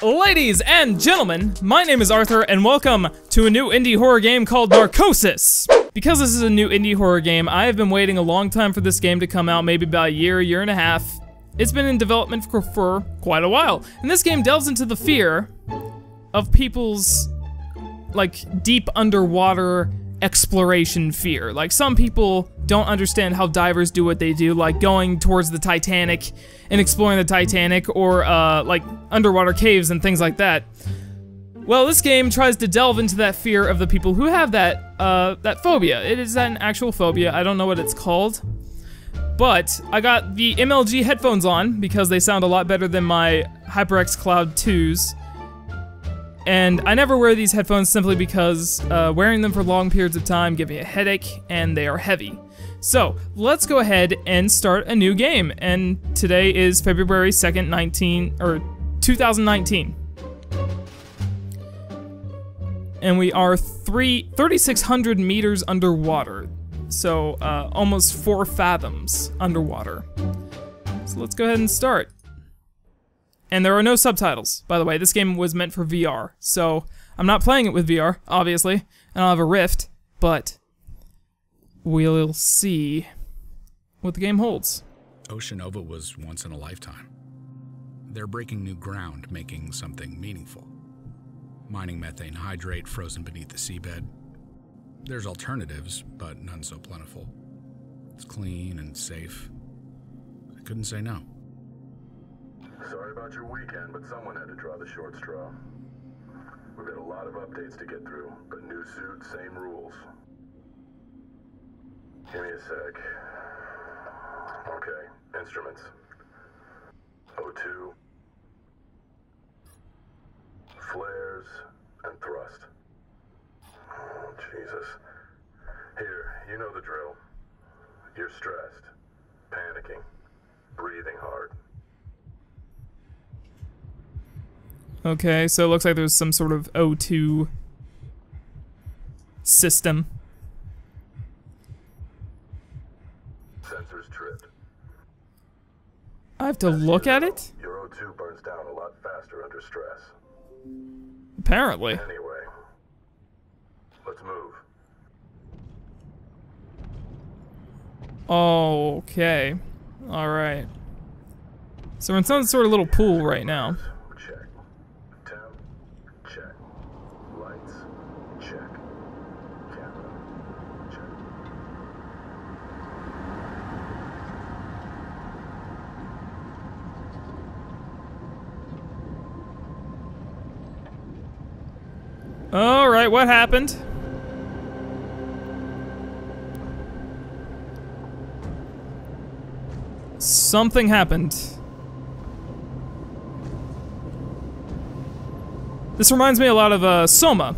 Ladies and gentlemen, my name is Arthur and welcome to a new indie horror game called Narcosis. Because this is a new indie horror game, I have been waiting a long time for this game to come out, maybe about a year and a half. It's been in development for quite a while. And this game delves into the fear of people's, like, deep underwater exploration fear. Like, some people don't understand how divers do what they do, like going towards the Titanic and exploring the Titanic, or like underwater caves and things like that. Well, this game tries to delve into that fear of the people who have that that phobia. It is an actual phobia. I don't know what it's called, but I got the MLG headphones on because they sound a lot better than my HyperX Cloud 2s. And I never wear these headphones simply because wearing them for long periods of time give me a headache, and they are heavy. So, let's go ahead and start a new game. And today is February 2nd, 2019. And we are 3,600 meters underwater. So, almost 4 fathoms underwater. So let's go ahead and start. And there are no subtitles, by the way. This game was meant for VR, so I'm not playing it with VR, obviously. I don't have a Rift, but we'll see what the game holds. Oceanova was once in a lifetime. They're breaking new ground, making something meaningful. Mining methane hydrate frozen beneath the seabed. There's alternatives, but none so plentiful. It's clean and safe. I couldn't say no. Sorry about your weekend, but someone had to draw the short straw. We've got a lot of updates to get through, but new suit, same rules. Give me a sec. Okay, instruments. O2. Flares and thrust. Oh, Jesus. Here, you know the drill. You're stressed, panicking, breathing hard. Okay, so it looks like there's some sort of O2 system. Sensors tripped. I have to look at it? Your O2 burns down a lot faster under stress. Apparently. Anyway, let's move. Okay. Alright. So we're in some sort of little pool right now. Check. Temp. Check. Lights. Check. Camera. Check. Alright, what happened? Something happened. This reminds me a lot of Soma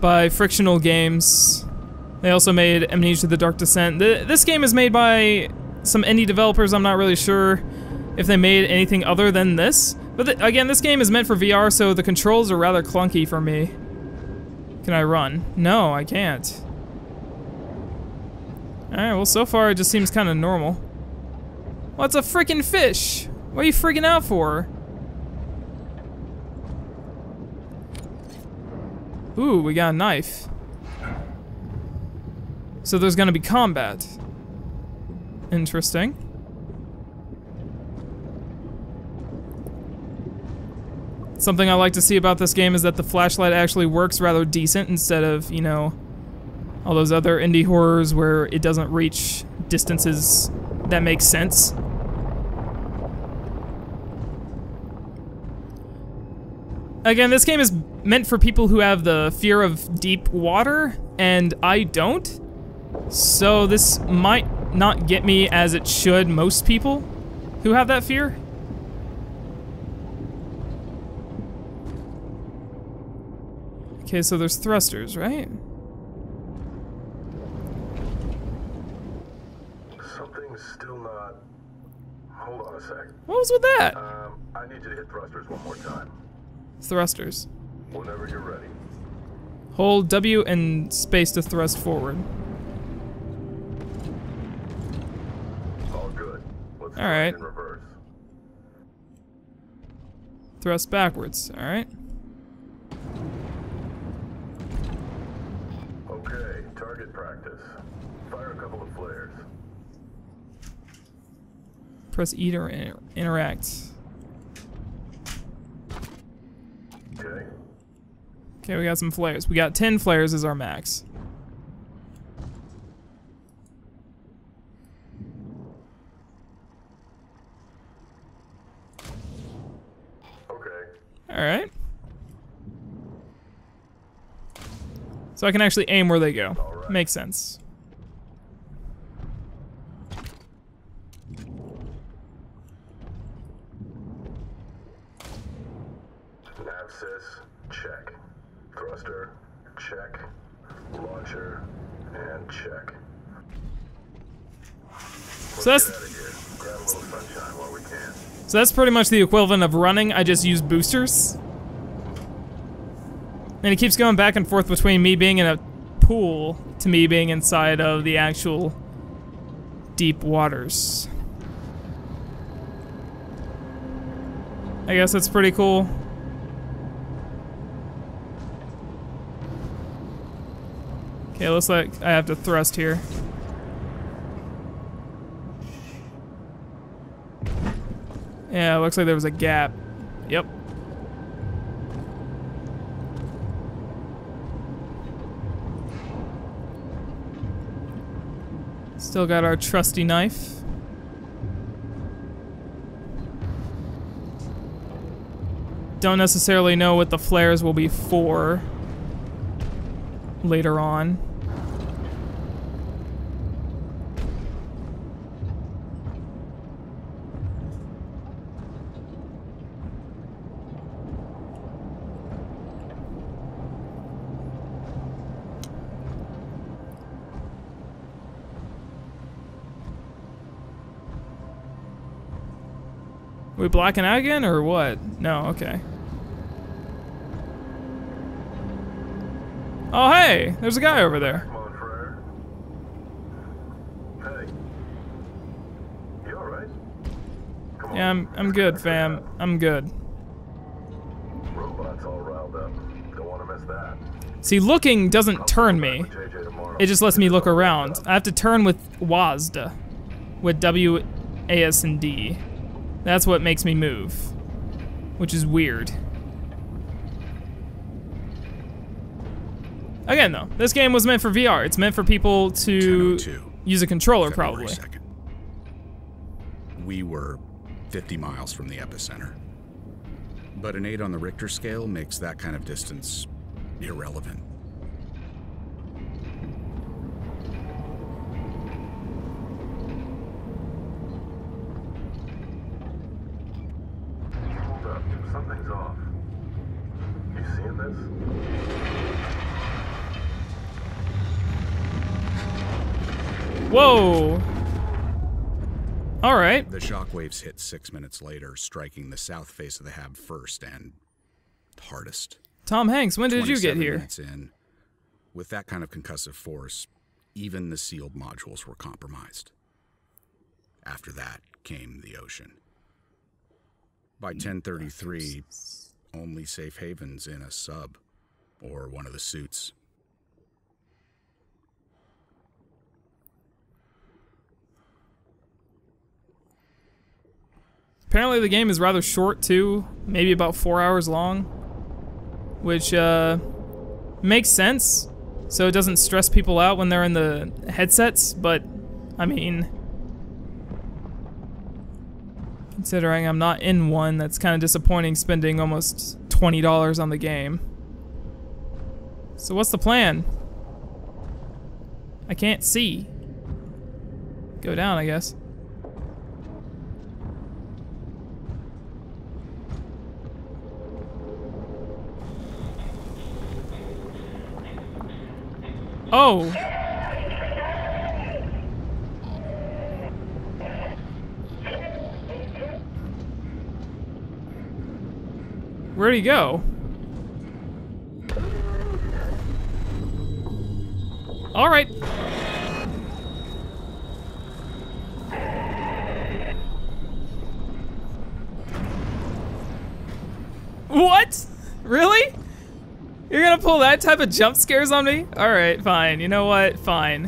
by Frictional Games. They also made Amnesia: The Dark Descent. This game is made by some indie developers. I'm not really sure if they made anything other than this. But again, this game is meant for VR, so the controls are rather clunky for me. Can I run? No, I can't. Alright, well, so far it just seems kind of normal. Well, it's a freaking fish! What are you freaking out for? Ooh, we got a knife. So there's gonna be combat. Interesting. Something I like to see about this game is that the flashlight actually works rather decent instead of, you know, all those other indie horrors where it doesn't reach distances that make sense. Again, this game is meant for people who have the fear of deep water, and I don't. So this might not get me as it should most people who have that fear. Okay, so there's thrusters, right? Something's still not... Hold on a sec. What was with that? I need you to hit thrusters one more time. Thrusters. Whenever you're ready. Hold W and space to thrust forward. All good. Let's All right. in reverse. Thrust backwards, alright. Okay, target practice. Fire a couple of flares. Press E to interact. Okay. Okay, we got some flares. We got 10 flares as our max. Alright. So I can actually aim where they go. Right. Makes sense. Navsys, check. Thruster, check. Launcher, and check. So that's... Get out of here. Grab a little sunshine while we can. So that's pretty much the equivalent of running. I just use boosters. And it keeps going back and forth between me being in a pool to me being inside of the actual deep waters. I guess that's pretty cool. Okay, looks like I have to thrust here. Yeah, it looks like there was a gap. Yep. Still got our trusty knife. Don't necessarily know what the flares will be for later on. We blacking out again or what? No, okay. Oh hey, there's a guy over there. Come on, Frere. Hey. You alright? Come on. Yeah, I'm good, fam. I'm good. Robots all riled up. Don't want to miss that. See, looking doesn't turn me. It just lets me look around. I have to turn with WASD. With W, A, S, and D. That's what makes me move. Which is weird. Again though, this game was meant for VR. It's meant for people to use a controller, probably. February 2nd. We were 50 miles from the epicenter. But an 8 on the Richter scale makes that kind of distance irrelevant. Hold up. Something's off. You seeing this? Whoa! Alright. The shockwaves hit 6 minutes later, striking the south face of the hab first and hardest. Tom Hanks, when did you get 27 here? minutes in, with that kind of concussive force, even the sealed modules were compromised. After that came the ocean. By 10:33, only safe havens in a sub or one of the suits. Apparently the game is rather short too, maybe about 4 hours long, which makes sense, so it doesn't stress people out when they're in the headsets, but I mean, considering I'm not in one, that's kind of disappointing spending almost $20 on the game. So what's the plan? I can't see. Go down, I guess. Oh! Where'd he go? All right. Really? You're gonna pull that type of jump scares on me? Alright, fine. You know what? Fine.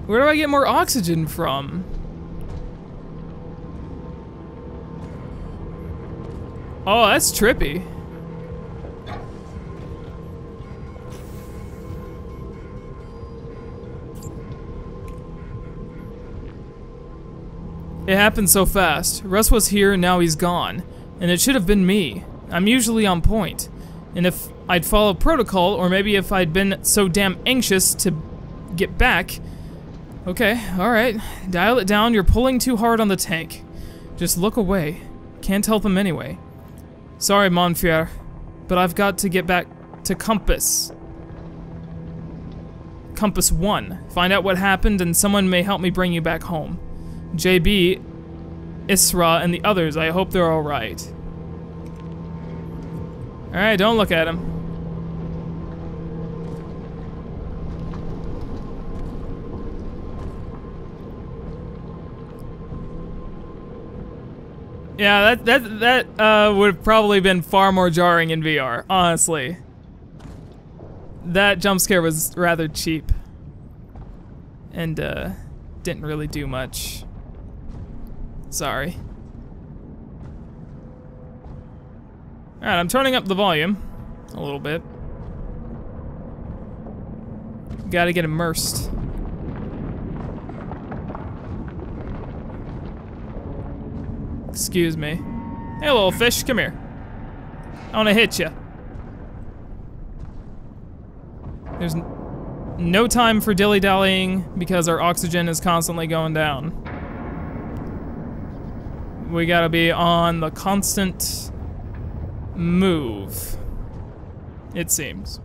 Where do I get more oxygen from? Oh, that's trippy. It happened so fast. Russ was here and now he's gone. And it should have been me. I'm usually on point. And if I'd followed protocol, or maybe if I'd been so damn anxious to get back. Okay, alright. Dial it down, you're pulling too hard on the tank. Just look away. Can't help him anyway. Sorry, mon frere, but I've got to get back to Compass. Compass 1. Find out what happened and someone may help me bring you back home. JB, Isra, and the others, I hope they're alright. Alright, don't look at him. Yeah, that would have probably been far more jarring in VR, honestly. That jump scare was rather cheap. And, didn't really do much. Sorry. Alright, I'm turning up the volume a little bit. Gotta get immersed. Excuse me. Hey, little fish, come here. I wanna hit you. There's no time for dilly-dallying because our oxygen is constantly going down. We gotta be on the constant move, it seems.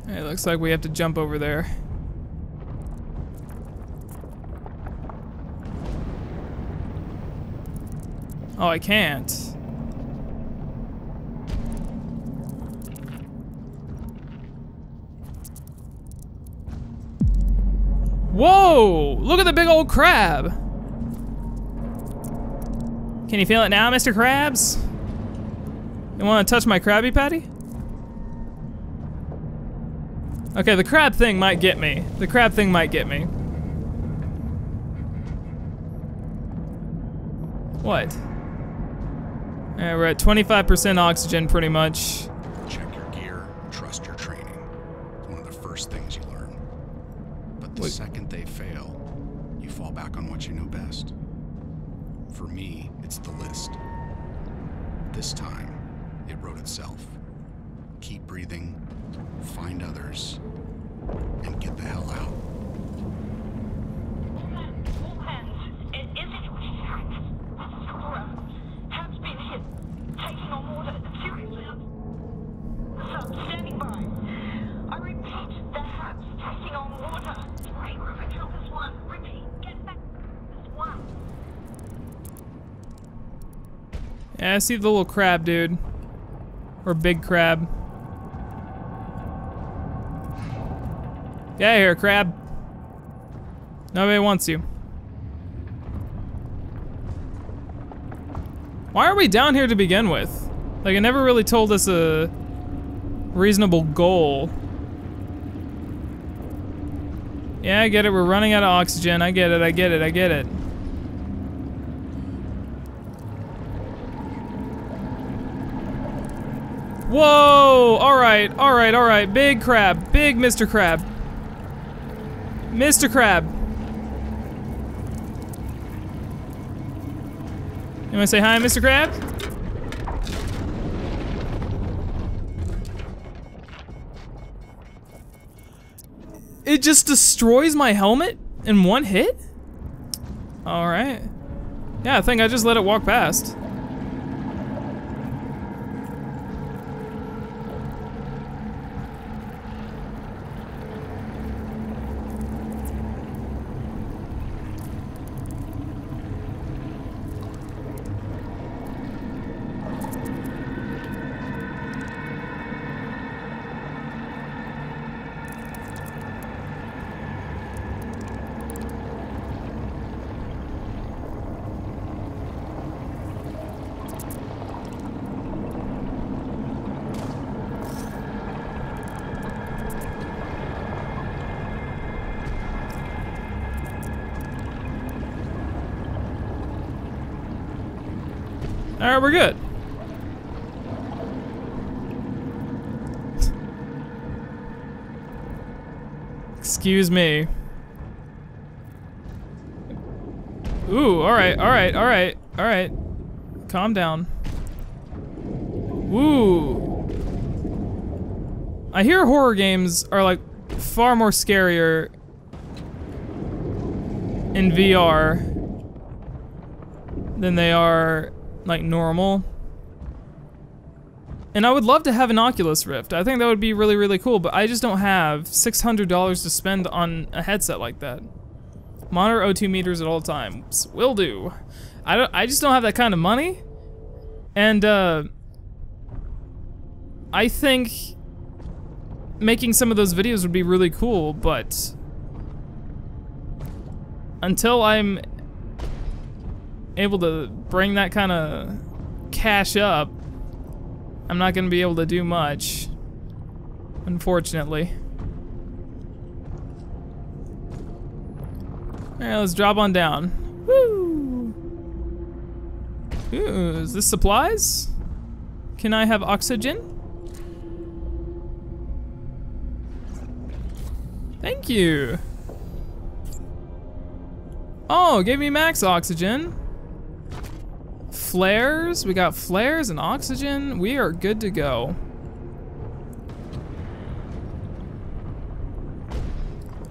It looks like we have to jump over there. Oh, I can't. Whoa! Look at the big old crab! Can you feel it now, Mr. Krabs? You wanna touch my Krabby Patty? Okay, the crab thing might get me. The crab thing might get me. What? Alright, we're at 25% oxygen, pretty much. Check your gear, trust your training. It's one of the first things you learn. But the second they fail, you fall back on what you know best. For me, it's the list. This time, it wrote itself. Keep breathing, find others, and get the hell out. All hands, it isn't Hab's been hit. Taking on water. Seriously. Sub, standing by. I repeat, the Hab's taking on water. Right, Compass 1. Repeat, get back. Compass 1. Yeah, I see the little crab, dude. Or big crab. Get out of here, crab. Nobody wants you. Why are we down here to begin with? Like, it never really told us a reasonable goal. Yeah, I get it. We're running out of oxygen. I get it. I get it. I get it. Whoa! Alright, alright, alright. Big crab. Big Mr. Crab. Mr. Crab. You wanna say hi, Mr. Crab? It just destroys my helmet in one hit? Alright. Yeah, I think I just let it walk past. Alright, we're good. Excuse me. Ooh, alright, alright, alright, alright. Calm down. Ooh. I hear horror games are like far more scarier in VR than they are like normal. And I would love to have an Oculus Rift. I think that would be really, really cool, but I just don't have $600 to spend on a headset like that. Monitor O2 meters at all times. Will do. I just don't have that kind of money. And I think making some of those videos would be really cool, but until I'm able to bring that kind of cash up, I'm not gonna be able to do much, unfortunately. Alright, let's drop on down. Woo! Ooh, is this supplies? Can I have oxygen? Thank you. Oh, gave me max oxygen. Flares, we got flares and oxygen. We are good to go.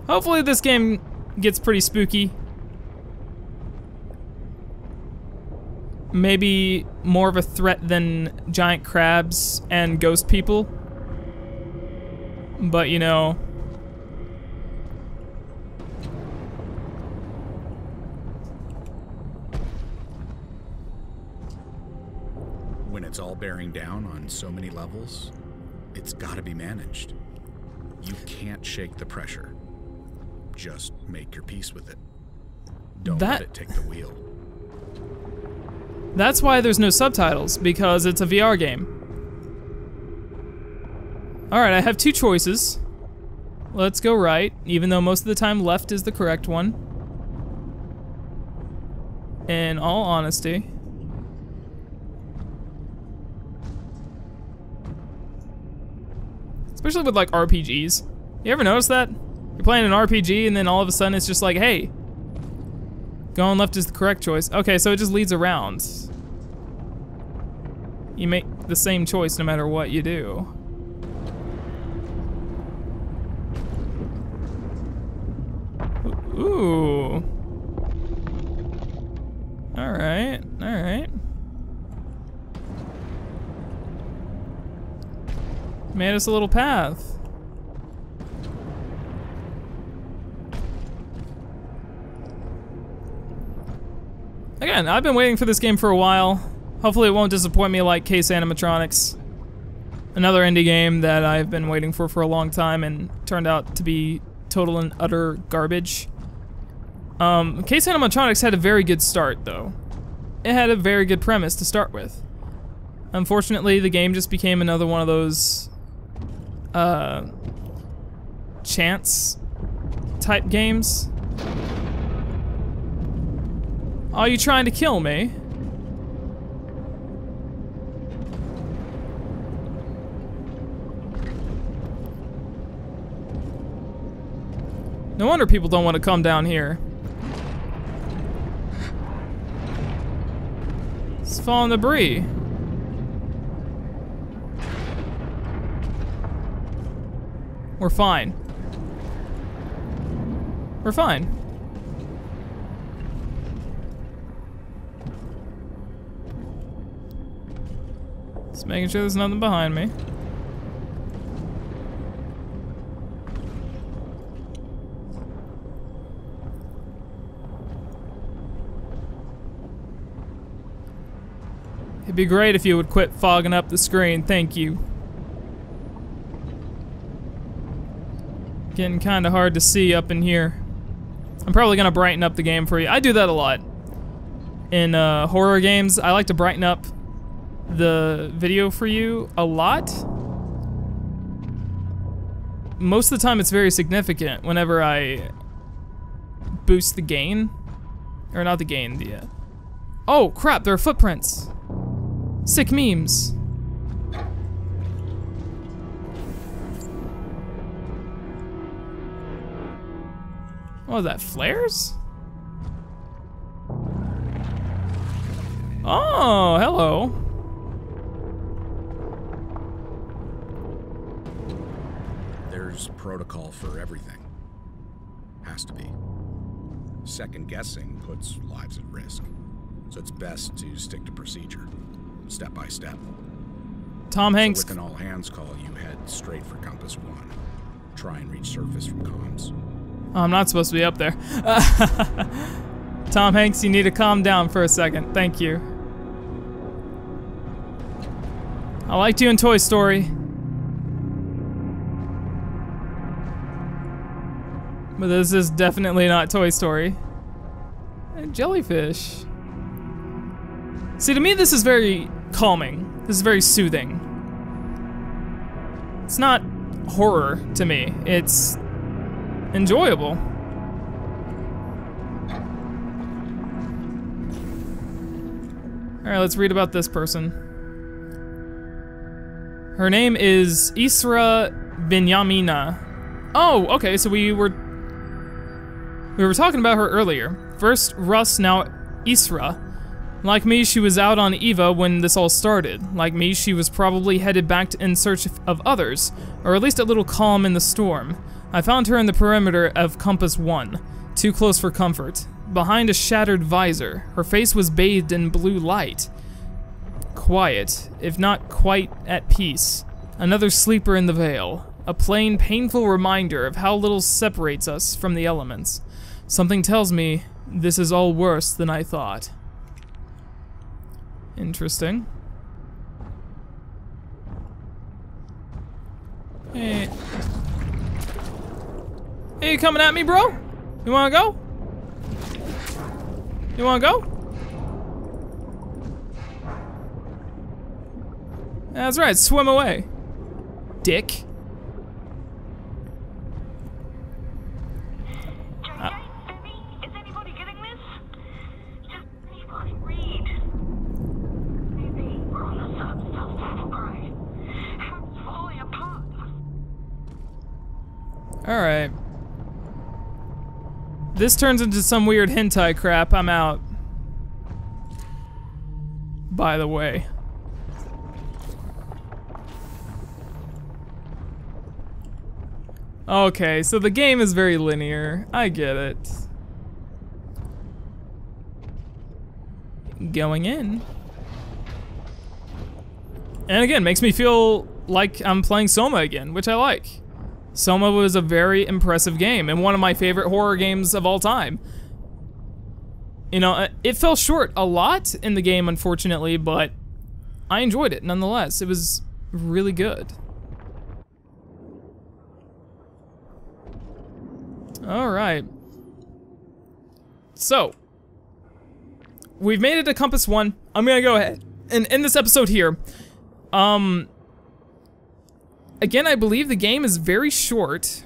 Hopefully this game gets pretty spooky. Maybe more of a threat than giant crabs and ghost people. But you know. When it's all bearing down on so many levels, it's gotta be managed. You can't shake the pressure. Just make your peace with it. Don't let it take the wheel. That's why there's no subtitles, because it's a VR game. Alright, I have two choices. Let's go right, even though most of the time left is the correct one. In all honesty. Especially with like RPGs. You ever notice that? You're playing an RPG and then all of a sudden it's just like, hey, going left is the correct choice. Okay, so it just leads around. You make the same choice no matter what you do. Ooh. Alright, alright. Made us a little path. Again, I've been waiting for this game for a while. Hopefully it won't disappoint me like Case Animatronics. Another indie game that I've been waiting for a long time and turned out to be total and utter garbage. Case Animatronics had a very good start though. It had a very good premise to start with. Unfortunately, the game just became another one of those chance type games. Are you trying to kill me? No wonder people don't want to come down here. It's falling debris. We're fine. We're fine. Just making sure there's nothing behind me. It'd be great if you would quit fogging up the screen, thank you. Getting kinda hard to see up in here. I'm probably gonna brighten up the game for you. I do that a lot. In horror games, I like to brighten up the video for you a lot. Most of the time it's very significant whenever I boost the gain. Or not the gain, the... Oh crap, there are footprints. Sick memes. What was that, flares? Oh, hello. There's protocol for everything. Has to be. Second guessing puts lives at risk. So it's best to stick to procedure, step by step. Tom Hanks. So with an all-hands call, you head straight for Compass 1. Try and reach surface from comms. Oh, I'm not supposed to be up there. Tom Hanks, you need to calm down for a second. Thank you. I liked you in Toy Story. But this is definitely not Toy Story. And jellyfish. See, to me this is very calming. This is very soothing. It's not horror to me. It's enjoyable. Alright, let's read about this person. Her name is Isra Binyamina. Oh, okay, so we were talking about her earlier. First Russ, now Isra. Like me, she was out on Eva when this all started. Like me, she was probably headed back in search of others, or at least a little calm in the storm. I found her in the perimeter of Compass 1, too close for comfort. Behind a shattered visor, her face was bathed in blue light. Quiet, if not quite at peace. Another sleeper in the veil. A plain, painful reminder of how little separates us from the elements. Something tells me this is all worse than I thought. Interesting. Hey. Hey, you coming at me, bro? You wanna go? You wanna go? That's right, swim away. Dick. Is anybody getting this? Just anybody read. Maybe we're on a self-satisfied. House falling apart. Alright. This turns into some weird hentai crap. I'm out. By the way. Okay, so the game is very linear. I get it. Going in. And again, makes me feel like I'm playing Soma again, which I like. Soma was a very impressive game and one of my favorite horror games of all time. You know, it fell short a lot in the game, unfortunately, but I enjoyed it nonetheless. It was really good. Alright. So, we've made it to Compass 1. I'm gonna go ahead and end this episode here. Again, I believe the game is very short,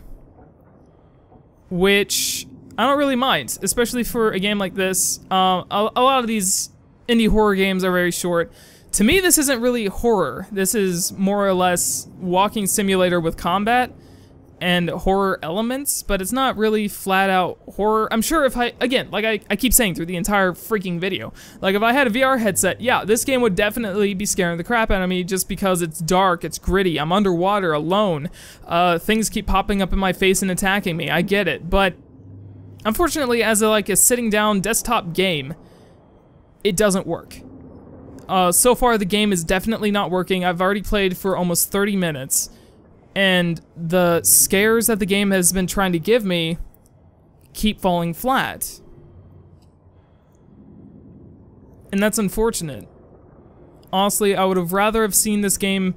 which I don't really mind, especially for a game like this. A lot of these indie horror games are very short. To me, this isn't really horror. This is more or less walking simulator with combat and horror elements, but it's not really flat out horror. I'm sure if again, like I keep saying through the entire freaking video, like if I had a VR headset, yeah, this game would definitely be scaring the crap out of me just because it's dark, it's gritty, I'm underwater, alone, things keep popping up in my face and attacking me, I get it, but unfortunately as a sitting down desktop game, it doesn't work. So far the game is definitely not working. I've already played for almost 30 minutes. And the scares that the game has been trying to give me keep falling flat. And that's unfortunate. Honestly, I would have rather have seen this game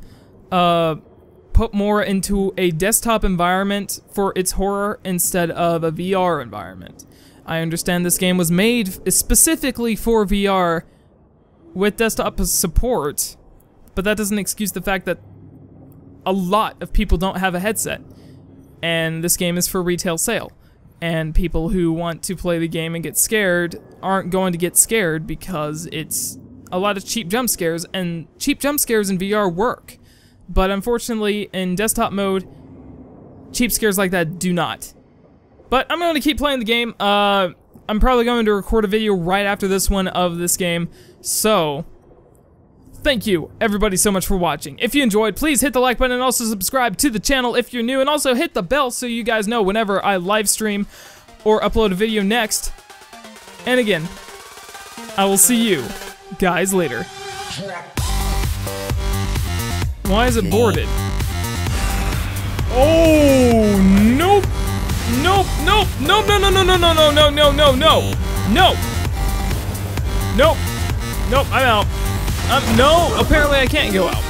put more into a desktop environment for its horror instead of a VR environment. I understand this game was made specifically for VR with desktop support, but that doesn't excuse the fact that a lot of people don't have a headset, and this game is for retail sale, and people who want to play the game and get scared aren't going to get scared because it's a lot of cheap jump scares, and cheap jump scares in VR work. But unfortunately, in desktop mode, cheap scares like that do not. But I'm going to keep playing the game. I'm probably going to record a video right after this one of this game. So, thank you everybody so much for watching. If you enjoyed, please hit the like button and also subscribe to the channel if you're new. And also hit the bell so you guys know whenever I live stream or upload a video next. And again, I will see you guys later. Why is it boarded? Oh, nope. Nope, nope, nope, no, no, no, no, no, no, no, no, no, no, no. Nope, nope, I'm out. No, apparently I can't go out.